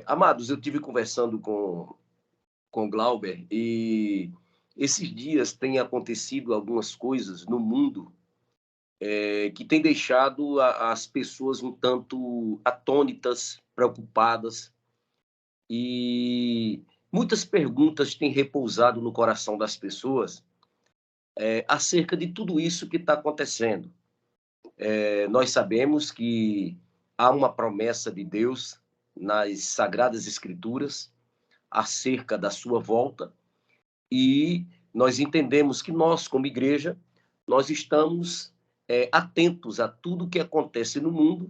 Amados, eu tive conversando com o Glauber e esses dias têm acontecido algumas coisas no mundo que têm deixado as pessoas um tanto atônitas, preocupadas e muitas perguntas têm repousado no coração das pessoas acerca de tudo isso que está acontecendo. Nós sabemos que há uma promessa de Deus nas Sagradas Escrituras acerca da sua volta e nós entendemos que nós, como igreja, nós estamos atentos a tudo que acontece no mundo,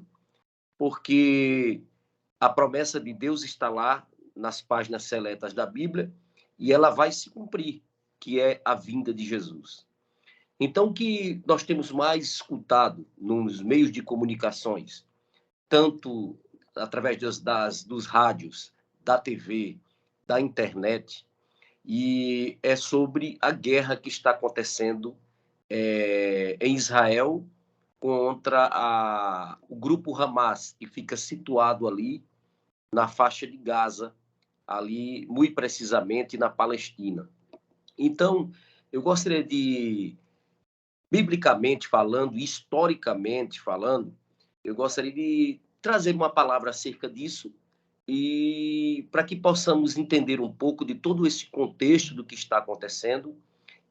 porque a promessa de Deus está lá nas páginas seletas da Bíblia e ela vai se cumprir, que é a vinda de Jesus. Então, o que nós temos mais escutado nos meios de comunicações, tanto através dos rádios, da TV, da internet, e é sobre a guerra que está acontecendo em Israel contra o grupo Hamas, que fica situado ali na faixa de Gaza, ali muito precisamente na Palestina. Então, eu gostaria de, biblicamente falando, historicamente falando, eu gostaria de trazer uma palavra acerca disso e para que possamos entender um pouco de todo esse contexto do que está acontecendo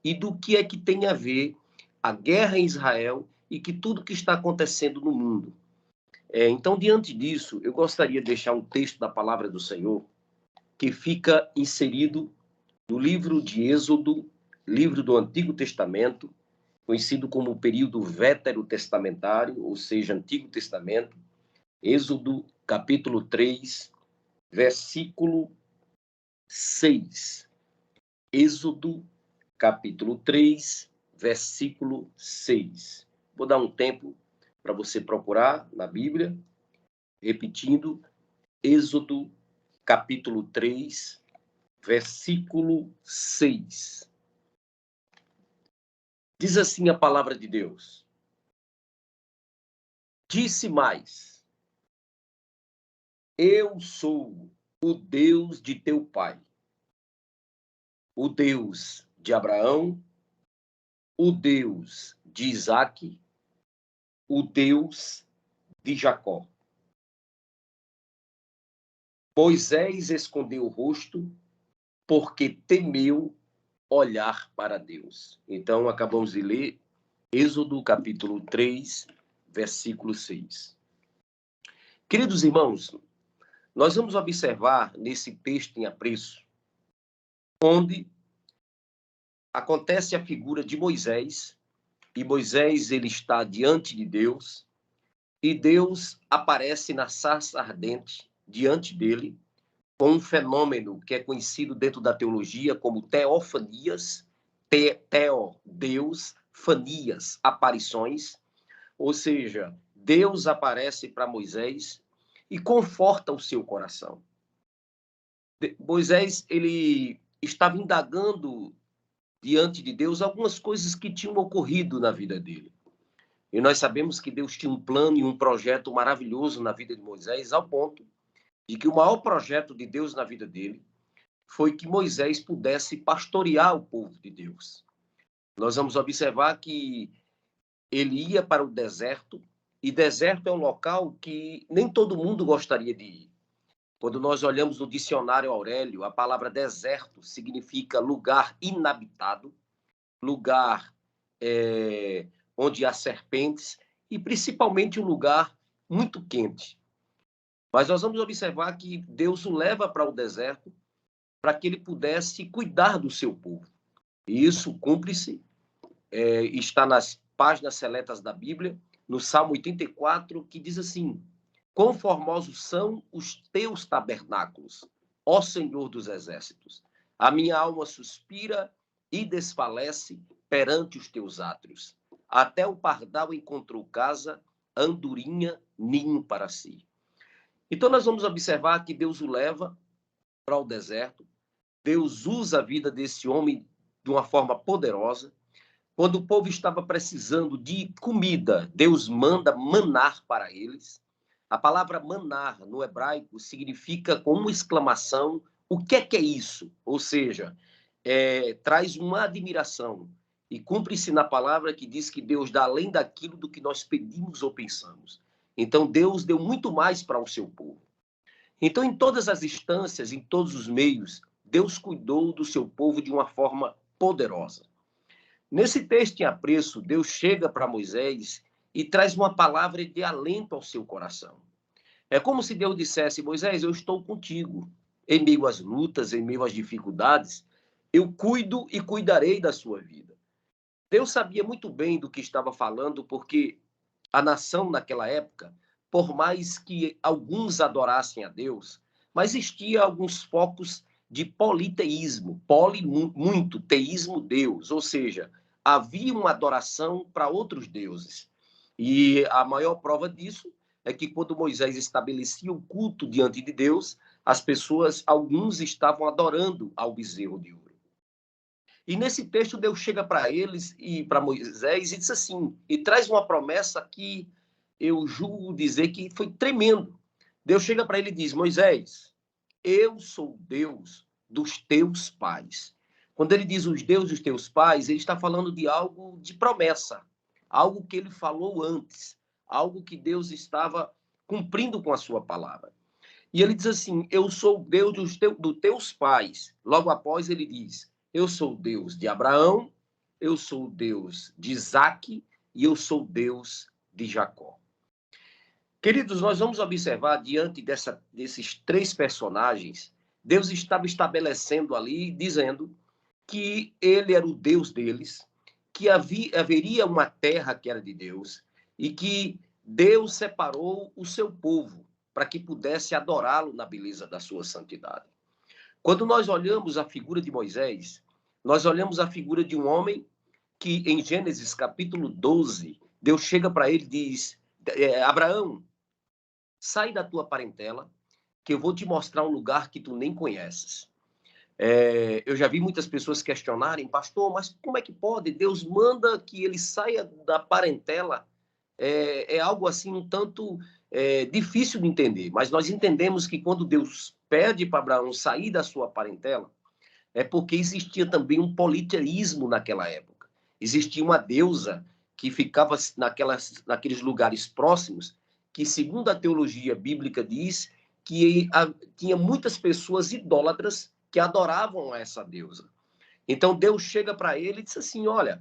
e do que é que tem a ver a guerra em Israel e que tudo que está acontecendo no mundo. Então, diante disso, eu gostaria de deixar um texto da palavra do Senhor que fica inserido no livro de Êxodo, livro do Antigo Testamento, conhecido como o período veterotestamentário, ou seja, Antigo Testamento, Êxodo, capítulo 3, versículo 6. Êxodo, capítulo 3, versículo 6. Vou dar um tempo para você procurar na Bíblia, repetindo, Êxodo, capítulo 3, versículo 6. Diz assim a palavra de Deus: disse mais, eu sou o Deus de teu pai, o Deus de Abraão, o Deus de Isaque, o Deus de Jacó. Moisés escondeu o rosto porque temeu olhar para Deus. Então, acabamos de ler Êxodo, capítulo 3, versículo 6. Queridos irmãos, nós vamos observar nesse texto em apreço, onde acontece a figura de Moisés, e Moisés ele está diante de Deus, e Deus aparece na sarça ardente diante dele, com um fenômeno que é conhecido dentro da teologia como teofanias, Deus, fanias, aparições, ou seja, Deus aparece para Moisés e conforta o seu coração. Moisés, ele estava indagando diante de Deus algumas coisas que tinham ocorrido na vida dele. E nós sabemos que Deus tinha um plano e um projeto maravilhoso na vida de Moisés, ao ponto de que o maior projeto de Deus na vida dele foi que Moisés pudesse pastorear o povo de Deus. Nós vamos observar que ele ia para o deserto, e deserto é um local que nem todo mundo gostaria de ir. Quando nós olhamos no dicionário Aurélio, a palavra deserto significa lugar inabitado, lugar onde há serpentes e principalmente um lugar muito quente. Mas nós vamos observar que Deus o leva para o deserto para que ele pudesse cuidar do seu povo. E isso cumpre-se, está nas páginas seletas da Bíblia, no Salmo 84, que diz assim: quão formosos são os teus tabernáculos, ó Senhor dos exércitos. A minha alma suspira e desfalece perante os teus átrios. Até o pardal encontrou casa, andorinha, ninho para si. Então nós vamos observar que Deus o leva para o deserto. Deus usa a vida desse homem de uma forma poderosa. Quando o povo estava precisando de comida, Deus manda manar para eles. A palavra manar, no hebraico, significa com uma exclamação, o que é isso? Ou seja, traz uma admiração. E cumpre-se na palavra que diz que Deus dá além daquilo do que nós pedimos ou pensamos. Então, Deus deu muito mais para o seu povo. Então, em todas as instâncias, em todos os meios, Deus cuidou do seu povo de uma forma poderosa. Nesse texto em apreço, Deus chega para Moisés e traz uma palavra de alento ao seu coração. É como se Deus dissesse: Moisés, eu estou contigo. Em meio às lutas, em meio às dificuldades, eu cuido e cuidarei da sua vida. Deus sabia muito bem do que estava falando, porque a nação naquela época, por mais que alguns adorassem a Deus, mas existia alguns focos de politeísmo, muito, teísmo Deus, ou seja, havia uma adoração para outros deuses. E a maior prova disso é que quando Moisés estabelecia o culto diante de Deus, as pessoas, alguns estavam adorando ao bezerro de ouro. E nesse texto Deus chega para eles e para Moisés e diz assim, e traz uma promessa que eu julgo dizer que foi tremendo. Deus chega para ele e diz: Moisés, eu sou Deus dos teus pais. Quando ele diz os deuses dos teus pais, ele está falando de algo de promessa, algo que ele falou antes, algo que Deus estava cumprindo com a sua palavra. E ele diz assim: eu sou Deus dos teus pais. Logo após ele diz: eu sou Deus de Abraão, eu sou Deus de Isaque e eu sou Deus de Jacó. Queridos, nós vamos observar diante desses três personagens, Deus estava estabelecendo ali, dizendo que ele era o Deus deles, que haveria uma terra que era de Deus e que Deus separou o seu povo para que pudesse adorá-lo na beleza da sua santidade. Quando nós olhamos a figura de Moisés, nós olhamos a figura de um homem que, em Gênesis capítulo 12, Deus chega para ele e diz: Abraão, sai da tua parentela, que eu vou te mostrar um lugar que tu nem conheces. Eu já vi muitas pessoas questionarem: pastor, mas como é que pode? Deus manda que ele saia da parentela. É algo assim um tanto difícil de entender, mas nós entendemos que quando Deus pede para Abraão sair da sua parentela, é porque existia também um politeísmo naquela época. Existia uma deusa que ficava naqueles lugares próximos, que, segundo a teologia bíblica diz, que tinha muitas pessoas idólatras que adoravam a essa deusa. Então Deus chega para ele e diz assim: olha,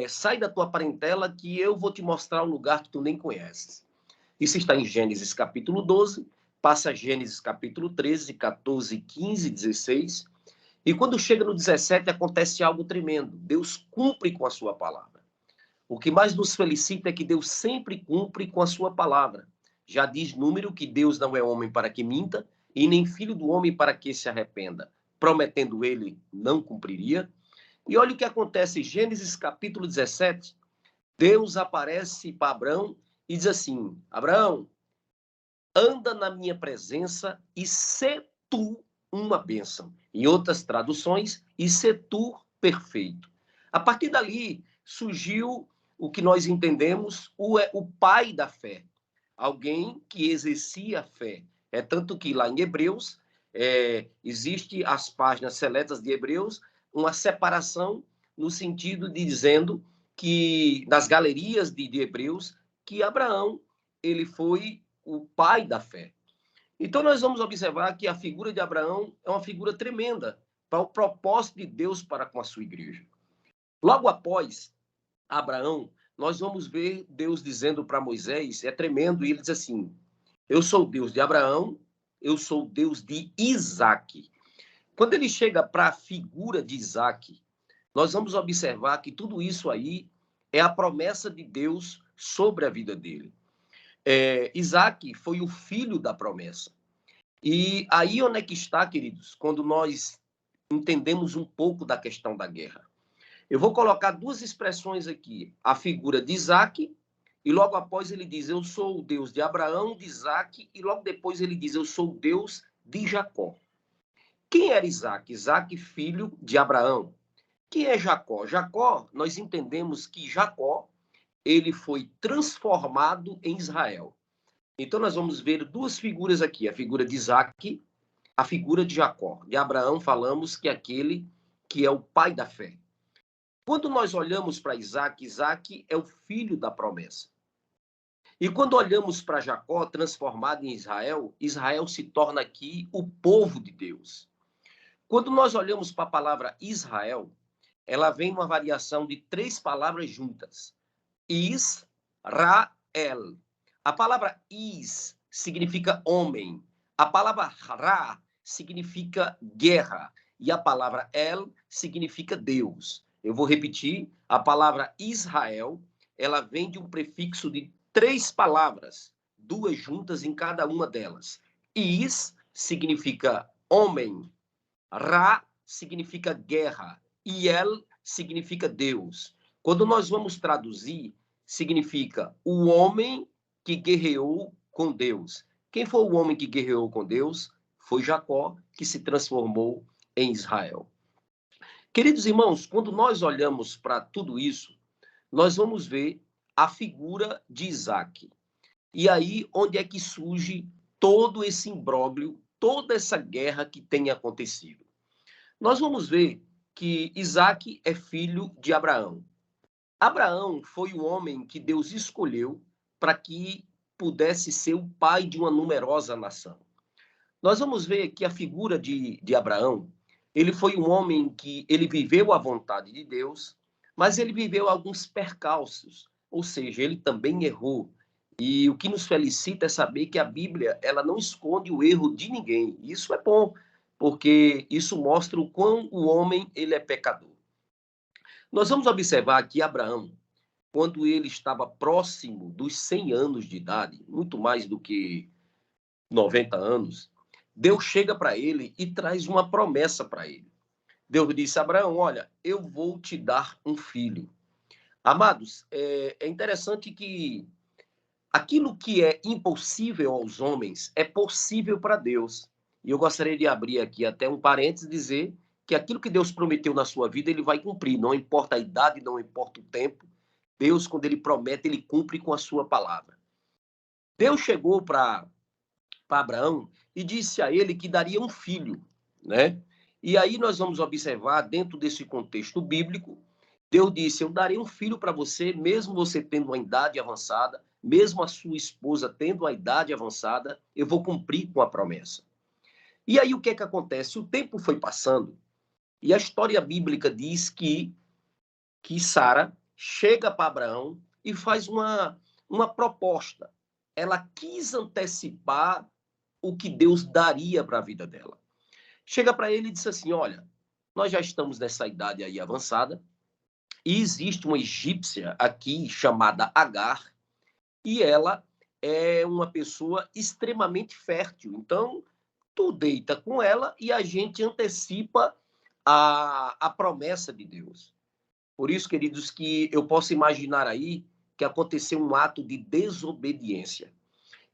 sai da tua parentela que eu vou te mostrar um lugar que tu nem conheces. Isso está em Gênesis capítulo 12, passa Gênesis capítulo 13, 14, 15, 16. E quando chega no 17, acontece algo tremendo. Deus cumpre com a sua palavra. O que mais nos felicita é que Deus sempre cumpre com a sua palavra. Já diz Número que Deus não é homem para que minta, e nem filho do homem para que se arrependa. Prometendo ele, não cumpriria. E olha o que acontece em Gênesis capítulo 17. Deus aparece para Abraão e diz assim: Abraão, anda na minha presença e sê tu uma bênção. Em outras traduções, e sê tu perfeito. A partir dali, surgiu o que nós entendemos o pai da fé. Alguém que exercia a fé. É tanto que lá em Hebreus, existe as páginas seletas de Hebreus, uma separação no sentido de dizendo que, nas galerias de Hebreus, que Abraão, ele foi o pai da fé. Então, nós vamos observar que a figura de Abraão é uma figura tremenda para o propósito de Deus para com a sua igreja. Logo após Abraão, nós vamos ver Deus dizendo para Moisés, é tremendo, e ele diz assim: eu sou o Deus de Abraão, eu sou o Deus de Isaque. Quando ele chega para a figura de Isaque, nós vamos observar que tudo isso aí é a promessa de Deus sobre a vida dele. Isaque foi o filho da promessa. E aí onde é que está, queridos, quando nós entendemos um pouco da questão da guerra? Eu vou colocar duas expressões aqui. A figura de Isaque, e logo após ele diz: eu sou o Deus de Abraão, de Isaque, e logo depois ele diz: eu sou o Deus de Jacó. Quem era Isaque? Isaque, filho de Abraão. Quem é Jacó? Jacó, nós entendemos que Jacó, ele foi transformado em Israel. Então, nós vamos ver duas figuras aqui, a figura de Isaac, a figura de Jacó. De Abraão falamos que é aquele que é o pai da fé. Quando nós olhamos para Isaac, Isaac é o filho da promessa. E quando olhamos para Jacó, transformado em Israel, Israel se torna aqui o povo de Deus. Quando nós olhamos para a palavra Israel, ela vem uma variação de três palavras juntas. Israel. A palavra is significa homem. A palavra ra significa guerra. E a palavra el significa Deus. Eu vou repetir. A palavra Israel, ela vem de um prefixo de três palavras, duas juntas em cada uma delas. Is significa homem. Ra significa guerra. E el significa Deus. Quando nós vamos traduzir, significa o homem que guerreou com Deus. Quem foi o homem que guerreou com Deus? Foi Jacó, que se transformou em Israel. Queridos irmãos, quando nós olhamos para tudo isso, nós vamos ver a figura de Isaac. E aí, onde é que surge todo esse imbróglio, toda essa guerra que tem acontecido? Nós vamos ver que Isaac é filho de Abraão. Abraão foi o homem que Deus escolheu para que pudesse ser o pai de uma numerosa nação. Nós vamos ver que a figura de Abraão, ele foi um homem que ele viveu a vontade de Deus, mas ele viveu alguns percalços, ou seja, ele também errou. E o que nos felicita é saber que a Bíblia, ela não esconde o erro de ninguém. Isso é bom, porque isso mostra o quão o homem ele é pecador. Nós vamos observar que Abraão, quando ele estava próximo dos 100 anos de idade, muito mais do que 90 anos, Deus chega para ele e traz uma promessa para ele. Deus disse a Abraão, olha, eu vou te dar um filho. Amados, é interessante que aquilo que é impossível aos homens é possível para Deus. E eu gostaria de abrir aqui até um parênteses e dizer que aquilo que Deus prometeu na sua vida, ele vai cumprir. Não importa a idade, não importa o tempo. Deus, quando ele promete, ele cumpre com a sua palavra. Deus chegou para Abraão e disse a ele que daria um filho, né? E aí nós vamos observar, dentro desse contexto bíblico, Deus disse, eu darei um filho para você, mesmo você tendo uma idade avançada, mesmo a sua esposa tendo uma idade avançada, eu vou cumprir com a promessa. E aí o que é que acontece? O tempo foi passando e a história bíblica diz que Sara chega para Abraão e faz uma proposta. Ela quis antecipar o que Deus daria para a vida dela. Chega para ele e diz assim, olha, nós já estamos nessa idade aí avançada e existe uma egípcia aqui chamada Agar e ela é uma pessoa extremamente fértil. Então, tu deita com ela e a gente antecipa a promessa de Deus. Por isso, queridos, que eu posso imaginar aí que aconteceu um ato de desobediência.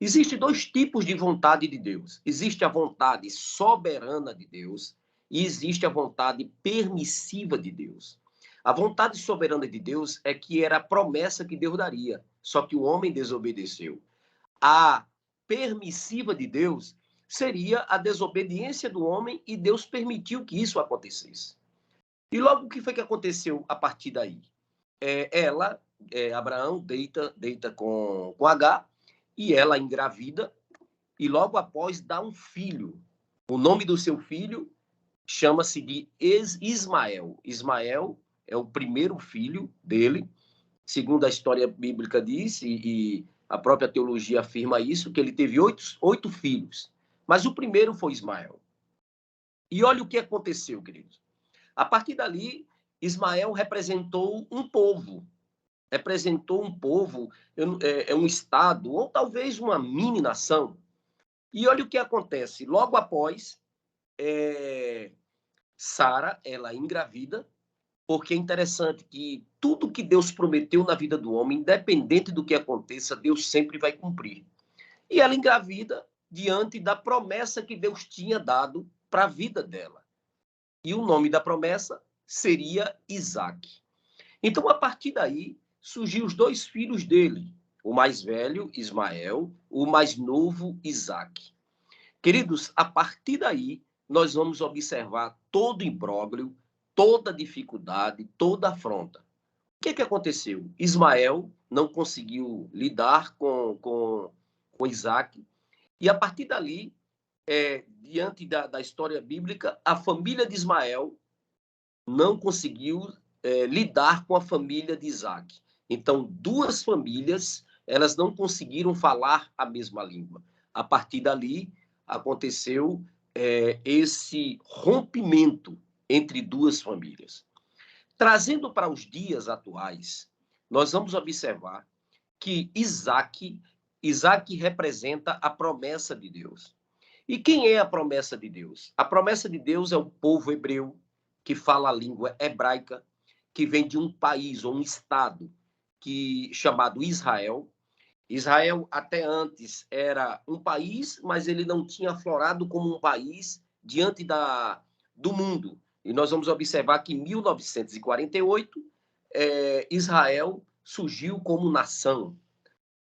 Existem dois tipos de vontade de Deus. Existe a vontade soberana de Deus e existe a vontade permissiva de Deus. A vontade soberana de Deus é que era a promessa que Deus daria, só que o homem desobedeceu. A permissiva de Deus seria a desobediência do homem e Deus permitiu que isso acontecesse. E logo o que foi que aconteceu a partir daí? Abraão deita com Agar e ela engravida e logo após dá um filho. O nome do seu filho chama-se de Ismael. Ismael é o primeiro filho dele, segundo a história bíblica diz, e a própria teologia afirma isso, que ele teve oito filhos. Mas o primeiro foi Ismael. E olha o que aconteceu, queridos. A partir dali, Ismael representou um povo, um estado, ou talvez uma mini nação. E olha o que acontece. Logo após, Sara, ela engravida, porque é interessante que tudo que Deus prometeu na vida do homem, independente do que aconteça, Deus sempre vai cumprir. E ela engravida diante da promessa que Deus tinha dado para a vida dela. E o nome da promessa seria Isaac. Então, a partir daí, surgiu os dois filhos dele, O mais velho, Ismael, o mais novo, Isaque. Queridos, a partir daí, nós vamos observar todo imbróglio, toda dificuldade, toda afronta. O que aconteceu? Ismael não conseguiu lidar com Isaque, e a partir dali, diante da história bíblica, a família de Ismael não conseguiu lidar com a família de Isaque. Então, duas famílias, elas não conseguiram falar a mesma língua. A partir dali, aconteceu esse rompimento entre duas famílias. Trazendo para os dias atuais, nós vamos observar que Isaque representa a promessa de Deus. E quem é a promessa de Deus? A promessa de Deus é o povo hebreu, que fala a língua hebraica, que vem de um país ou um estado chamado Israel. Israel, até antes, era um país, mas ele não tinha aflorado como um país diante do mundo. E nós vamos observar que em 1948, Israel surgiu como nação.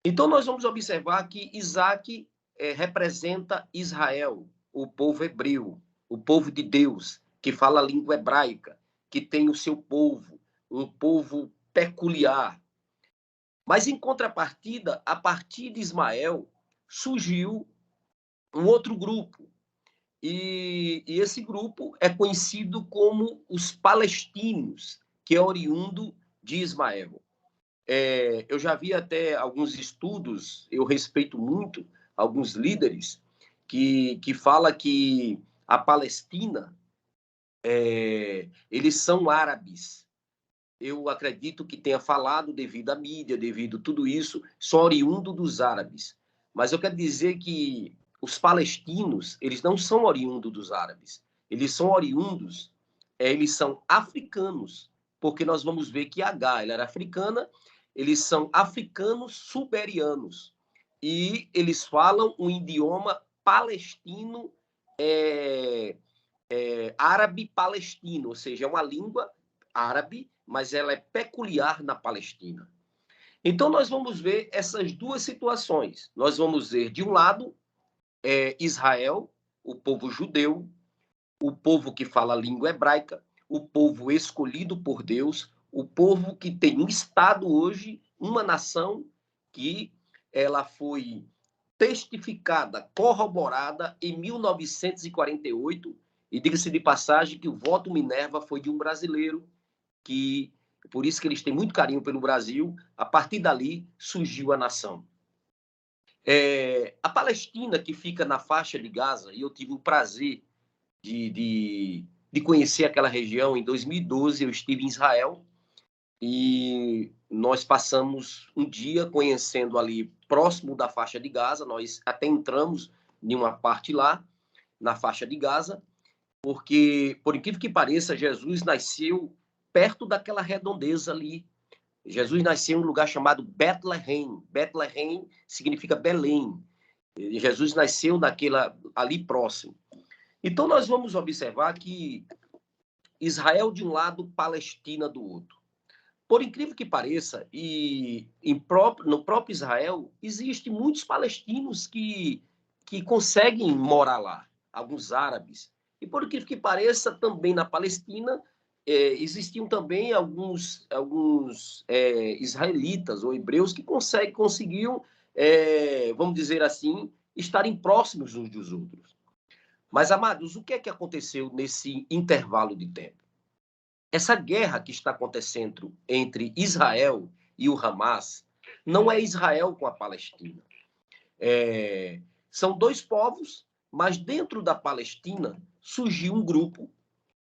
Então, nós vamos observar que Isaque representa Israel, o povo hebreu, o povo de Deus, que fala a língua hebraica, que tem o seu povo, um povo peculiar. Mas, em contrapartida, a partir de Ismael, surgiu um outro grupo. E esse grupo é conhecido como os palestinos, que é oriundo de Ismael. Eu já vi até alguns estudos, eu respeito muito alguns líderes, que fala que a Palestina, eles são árabes. Eu acredito que tenha falado devido à mídia, devido a tudo isso, são oriundo dos árabes. Mas eu quero dizer que os palestinos, eles não são oriundos dos árabes. Eles são oriundos, eles são africanos, porque nós vamos ver que H, ela era africana, eles são africanos suberianos. E eles falam um idioma palestino, árabe-palestino, ou seja, é uma língua árabe, mas ela é peculiar na Palestina. Então, nós vamos ver essas duas situações. Nós vamos ver, de um lado, Israel, o povo judeu, o povo que fala a língua hebraica, o povo escolhido por Deus, o povo que tem um Estado hoje, uma nação que ela foi testificada, corroborada em 1948, e diga-se de passagem que o voto Minerva foi de um brasileiro, que por isso que eles têm muito carinho pelo Brasil. A partir dali surgiu a nação. A Palestina, que fica na faixa de Gaza, e eu tive o prazer de conhecer aquela região. Em 2012 eu estive em Israel e nós passamos um dia conhecendo ali próximo da faixa de Gaza. Nós até entramos em uma parte lá na faixa de Gaza, porque, por incrível que pareça, Jesus nasceu perto daquela redondeza ali. Jesus nasceu em um lugar chamado Betlehem. Betlehem significa Belém. Jesus nasceu ali próximo. Então, nós vamos observar que Israel de um lado, Palestina do outro. Por incrível que pareça, no próprio Israel, existem muitos palestinos que conseguem morar lá, alguns árabes. E por incrível que pareça, também na Palestina, existiam também alguns israelitas ou hebreus que conseguiam, vamos dizer assim, estarem próximos uns dos outros. Mas, amados, o que aconteceu nesse intervalo de tempo? Essa guerra que está acontecendo entre Israel e o Hamas não é Israel com a Palestina. São dois povos, mas dentro da Palestina surgiu um grupo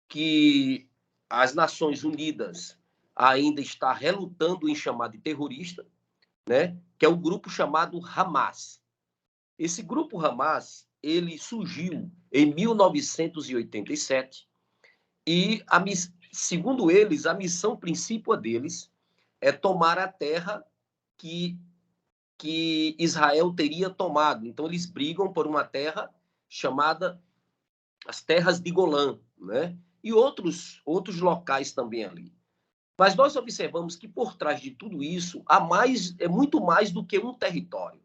que as Nações Unidas ainda está relutando em chamar de terrorista, né? Que é o grupo chamado Hamas. Esse grupo Hamas, ele surgiu em 1987 e, segundo eles, a missão principal deles é tomar a terra que Israel teria tomado. Então, eles brigam por uma terra chamada as terras de Golã, né? E outros locais também ali. Mas nós observamos que por trás de tudo isso é muito mais do que um território.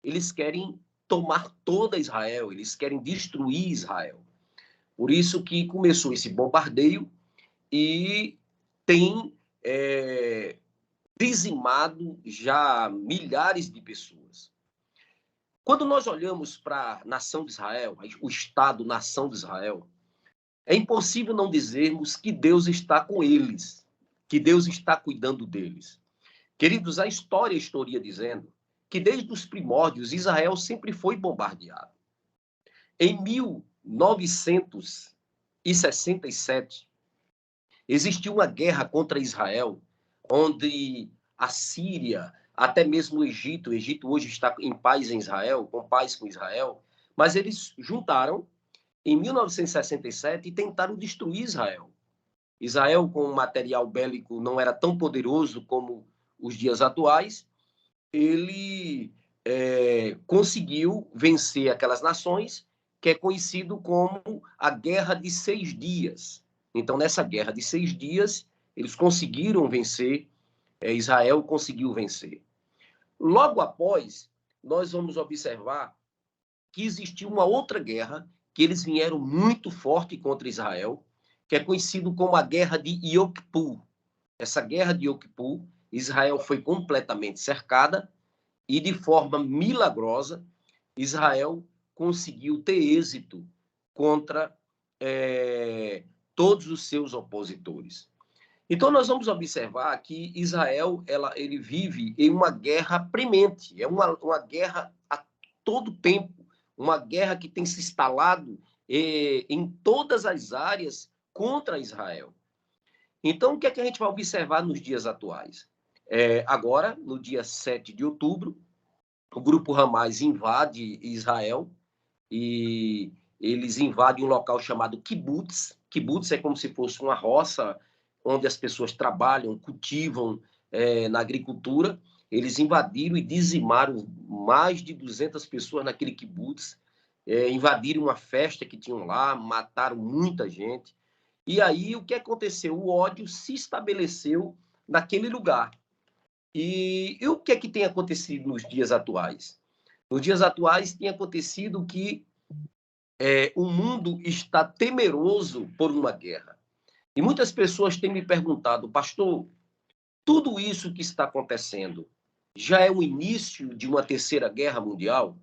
Eles querem tomar toda Israel, eles querem destruir Israel. Por isso que começou esse bombardeio e tem dizimado já milhares de pessoas. Quando nós olhamos para a nação de Israel, o Estado-nação de Israel, é impossível não dizermos que Deus está com eles, que Deus está cuidando deles. Queridos, a história estaria dizendo que desde os primórdios Israel sempre foi bombardeado. Em 1967, existiu uma guerra contra Israel, onde a Síria, até mesmo o Egito hoje está em paz em Israel, com paz com Israel, mas eles juntaram em 1967 e tentaram destruir Israel. Israel, com um material bélico, não era tão poderoso como os dias atuais, ele conseguiu vencer aquelas nações, que é conhecido como a Guerra de 6 Dias. Então, nessa Guerra de 6 Dias, eles conseguiram vencer, Israel conseguiu vencer. Logo após, nós vamos observar que existiu uma outra guerra, que eles vieram muito forte contra Israel, que é conhecido como a Guerra de Yom Kippur. Essa Guerra de Yom Kippur, Israel foi completamente cercada e, de forma milagrosa, Israel conseguiu ter êxito contra todos os seus opositores. Então, nós vamos observar que Israel ele vive em uma guerra premente, é uma guerra a todo tempo, uma guerra que tem se instalado em todas as áreas contra Israel. Então, o que é que a gente vai observar nos dias atuais? Agora, no dia 7 de outubro, o grupo Hamas invade Israel e eles invadem um local chamado kibbutz. Kibbutz é como se fosse uma roça onde as pessoas trabalham, cultivam na agricultura. Eles invadiram e dizimaram mais de 200 pessoas naquele kibbutz, invadiram uma festa que tinham lá, mataram muita gente. E aí, o que aconteceu? O ódio se estabeleceu naquele lugar. E o que é que tem acontecido nos dias atuais? Nos dias atuais tem acontecido que o mundo está temeroso por uma guerra. E muitas pessoas têm me perguntado, pastor, tudo isso que está acontecendo já é o início de uma terceira guerra mundial?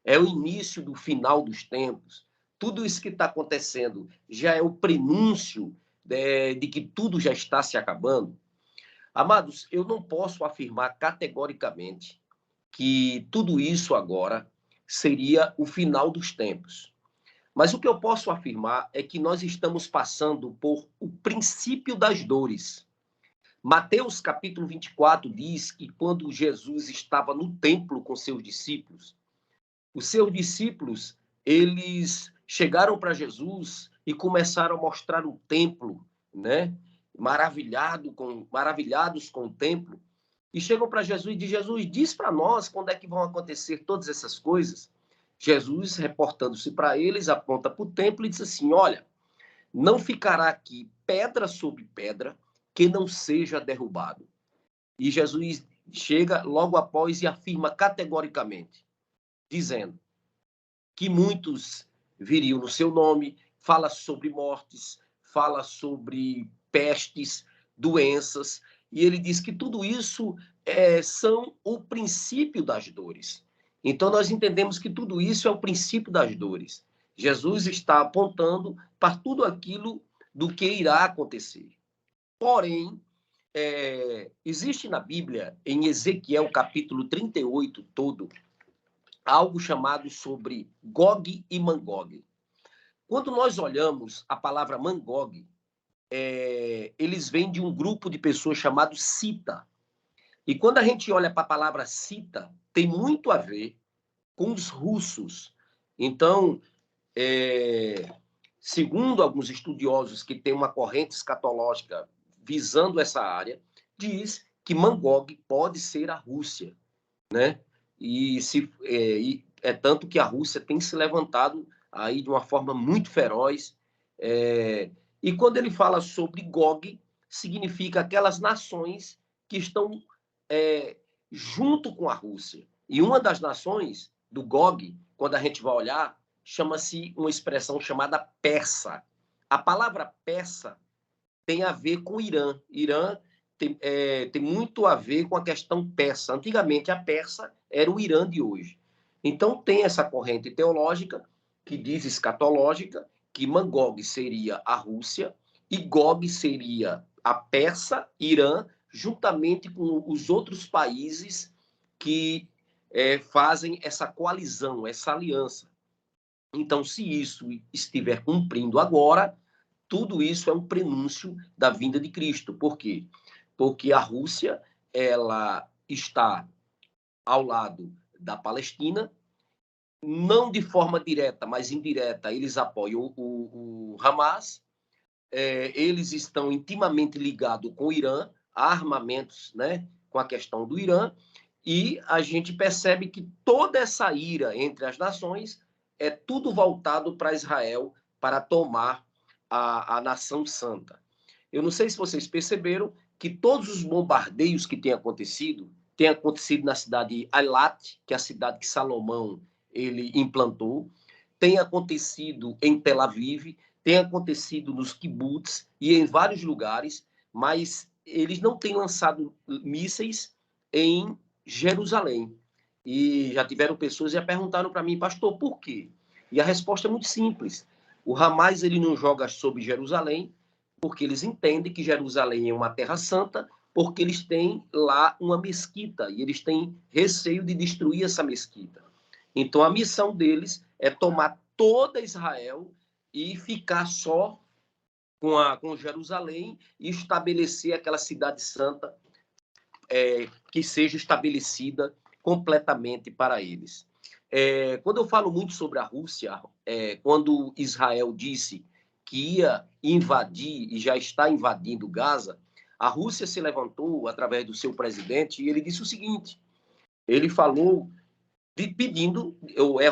É o início do final dos tempos? Tudo isso que está acontecendo já é o prenúncio de que tudo já está se acabando? Amados, eu não posso afirmar categoricamente que tudo isso agora seria o final dos tempos. Mas o que eu posso afirmar é que nós estamos passando por o princípio das dores. Mateus capítulo 24 diz que quando Jesus estava no templo com seus discípulos, os seus discípulos, eles chegaram para Jesus e começaram a mostrar o templo, né? Maravilhados com o templo. E chegam para Jesus e dizem, Jesus, diz para nós quando é que vão acontecer todas essas coisas. Jesus, reportando-se para eles, aponta para o templo e diz assim, olha, não ficará aqui pedra sobre pedra que não seja derrubado. E Jesus chega logo após e afirma categoricamente, dizendo que muitos viriam no seu nome, fala sobre mortes, fala sobre pestes, doenças, e ele diz que tudo isso são o princípio das dores. Então, nós entendemos que tudo isso é o princípio das dores. Jesus está apontando para tudo aquilo do que irá acontecer. Porém, existe na Bíblia, em Ezequiel capítulo 38 todo, algo chamado sobre Gog e Magog. Quando nós olhamos a palavra Magog, eles vêm de um grupo de pessoas chamado Cita. E quando a gente olha para a palavra Cita, tem muito a ver com os russos. Então, segundo alguns estudiosos que têm uma corrente escatológica visando essa área, diz que Magog pode ser a Rússia, né? E é tanto que a Rússia tem se levantado aí de uma forma muito feroz. E quando ele fala sobre Gog, significa aquelas nações que estão junto com a Rússia. E uma das nações, do Gog, quando a gente vai olhar, chama-se uma expressão chamada persa. A palavra persa tem a ver com o Irã. Irã tem muito a ver com a questão persa. Antigamente, a Persa era o Irã de hoje. Então, tem essa corrente teológica, que diz escatológica, que Magog seria a Rússia e Gog seria a Persa, Irã, juntamente com os outros países que fazem essa coalizão, essa aliança. Então, se isso estiver cumprindo agora, tudo isso é um prenúncio da vinda de Cristo. Por quê? Porque a Rússia, ela está ao lado da Palestina, não de forma direta, mas indireta, eles apoiam o Hamas, eles estão intimamente ligados com o Irã, há armamentos, né, com a questão do Irã, e a gente percebe que toda essa ira entre as nações é tudo voltado para Israel, para tomar a nação santa. Eu não sei se vocês perceberam que todos os bombardeios que têm acontecido na cidade de Eilat, que é a cidade que Salomão ele implantou, tem acontecido em Tel Aviv, tem acontecido nos kibbutz e em vários lugares, mas eles não têm lançado mísseis em Jerusalém. E já tiveram pessoas que já perguntaram para mim, pastor, por quê? E a resposta é muito simples. O Hamas ele não joga sobre Jerusalém, porque eles entendem que Jerusalém é uma terra santa, porque eles têm lá uma mesquita e eles têm receio de destruir essa mesquita. Então a missão deles é tomar toda Israel e ficar só com Jerusalém e estabelecer aquela cidade santa que seja estabelecida completamente para eles. Quando eu falo muito sobre a Rússia, quando Israel disse que ia invadir e já está invadindo Gaza, a Rússia se levantou através do seu presidente e ele disse o seguinte, ele falou pedindo,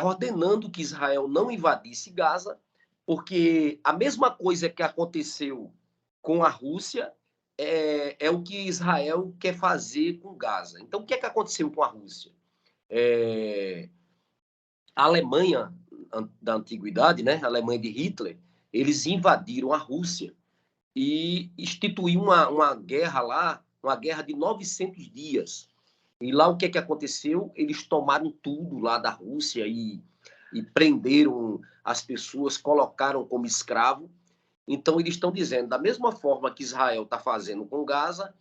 ordenando que Israel não invadisse Gaza, porque a mesma coisa que aconteceu com a Rússia é o que Israel quer fazer com Gaza. Então, o que é que aconteceu com a Rússia? A Alemanha da antiguidade, né, a Alemanha de Hitler, eles invadiram a Rússia e instituiu uma guerra lá, uma guerra de 900 dias. E lá o que é que aconteceu? Eles tomaram tudo lá da Rússia e prenderam as pessoas, colocaram como escravo. Então eles estão dizendo, da mesma forma que Israel está fazendo com Gaza,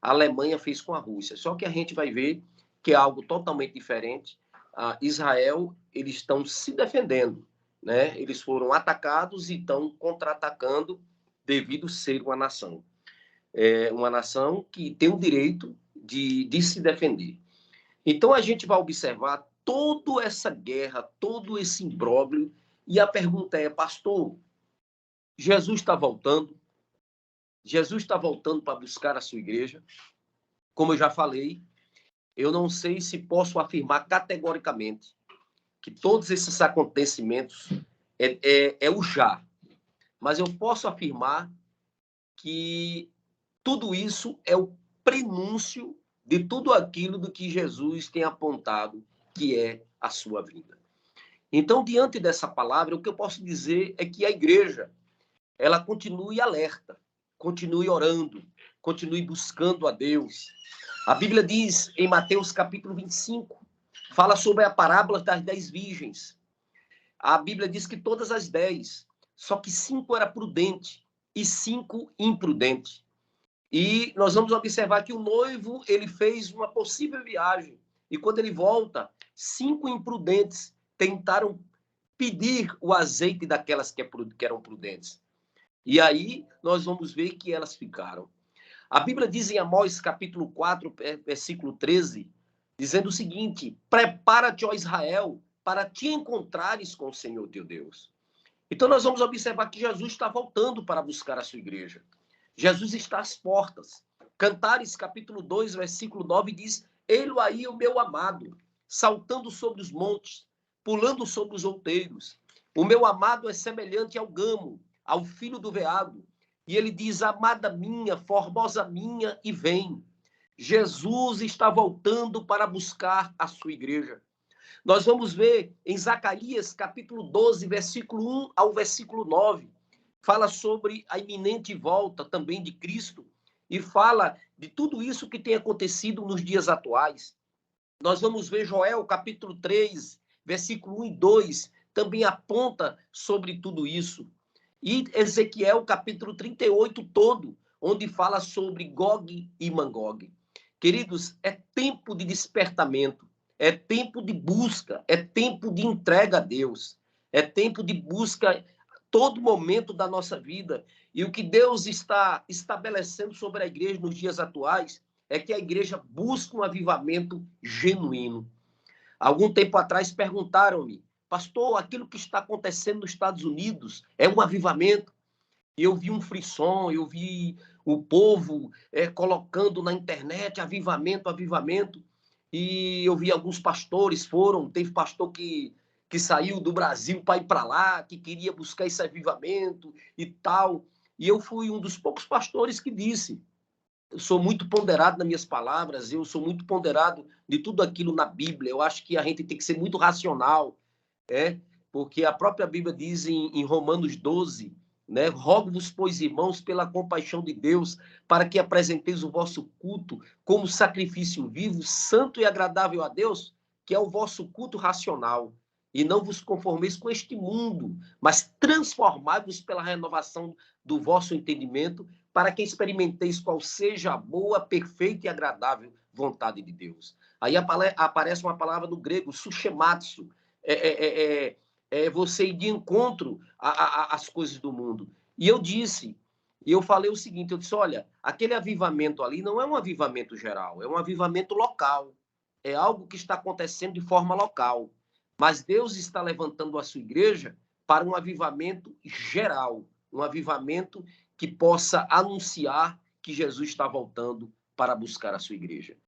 a Alemanha fez com a Rússia. Só que a gente vai ver que é algo totalmente diferente. Israel, eles estão se defendendo, né? Eles foram atacados e estão contra-atacando devido ser uma nação. Uma nação que tem o direito de se defender. Então a gente vai observar toda essa guerra, todo esse imbróglio, e a pergunta é, pastor, Jesus está voltando? Jesus está voltando para buscar a sua igreja? Como eu já falei, eu não sei se posso afirmar categoricamente que todos esses acontecimentos é o já, mas eu posso afirmar que tudo isso é o prenúncio de tudo aquilo do que Jesus tem apontado que é a sua vinda. Então, diante dessa palavra, o que eu posso dizer é que a igreja, ela continue alerta, continue orando, continue buscando a Deus. A Bíblia diz, em Mateus capítulo 25, fala sobre a parábola das 10 virgens. A Bíblia diz que todas as 10, só que 5 eram prudentes e 5 imprudentes. E nós vamos observar que o noivo ele fez uma possível viagem. E quando ele volta, 5 imprudentes tentaram pedir o azeite daquelas que eram prudentes. E aí nós vamos ver que elas ficaram. A Bíblia diz em Amós capítulo 4, versículo 13, dizendo o seguinte, prepara-te, ó Israel, para te encontrares com o Senhor teu Deus. Então nós vamos observar que Jesus está voltando para buscar a sua igreja. Jesus está às portas. Cantares, capítulo 2, versículo 9, diz, ei-lo aí o meu amado, saltando sobre os montes, pulando sobre os outeiros. O meu amado é semelhante ao gamo, ao filho do veado, E ele diz: amada minha, formosa minha, e vem. Jesus está voltando para buscar a sua igreja. Nós vamos ver em Zacarias, capítulo 12, versículo 1 ao versículo 9. Fala sobre a iminente volta também de Cristo e fala de tudo isso que tem acontecido nos dias atuais. Nós vamos ver Joel, capítulo 3, versículo 1 e 2, também aponta sobre tudo isso. E Ezequiel, capítulo 38 todo, onde fala sobre Gog e Magog. Queridos, é tempo de despertamento, é tempo de busca, é tempo de entrega a Deus, é tempo de busca todo momento da nossa vida. E o que Deus está estabelecendo sobre a igreja nos dias atuais é que a igreja busca um avivamento genuíno. Algum tempo atrás perguntaram-me: pastor, aquilo que está acontecendo nos Estados Unidos é um avivamento? E eu vi um frisson, eu vi o povo colocando na internet avivamento, avivamento. E eu vi alguns pastores teve pastor que saiu do Brasil para ir para lá, que queria buscar esse avivamento e tal. E eu fui um dos poucos pastores que disse: eu sou muito ponderado nas minhas palavras, eu sou muito ponderado de tudo aquilo na Bíblia. Eu acho que a gente tem que ser muito racional, porque a própria Bíblia diz em Romanos 12, né? Rogo-vos, pois, irmãos, pela compaixão de Deus, para que apresenteis o vosso culto como sacrifício vivo, santo e agradável a Deus, que é o vosso culto racional. E não vos conformeis com este mundo, mas transformai-vos pela renovação do vosso entendimento, para que experimenteis qual seja a boa, perfeita e agradável vontade de Deus. Aí aparece uma palavra no grego, sushematsu, você ir de encontro às coisas do mundo. E eu falei o seguinte, eu disse, olha, aquele avivamento ali não é um avivamento geral, é um avivamento local, é algo que está acontecendo de forma local, mas Deus está levantando a sua igreja para um avivamento geral, um avivamento que possa anunciar que Jesus está voltando para buscar a sua igreja.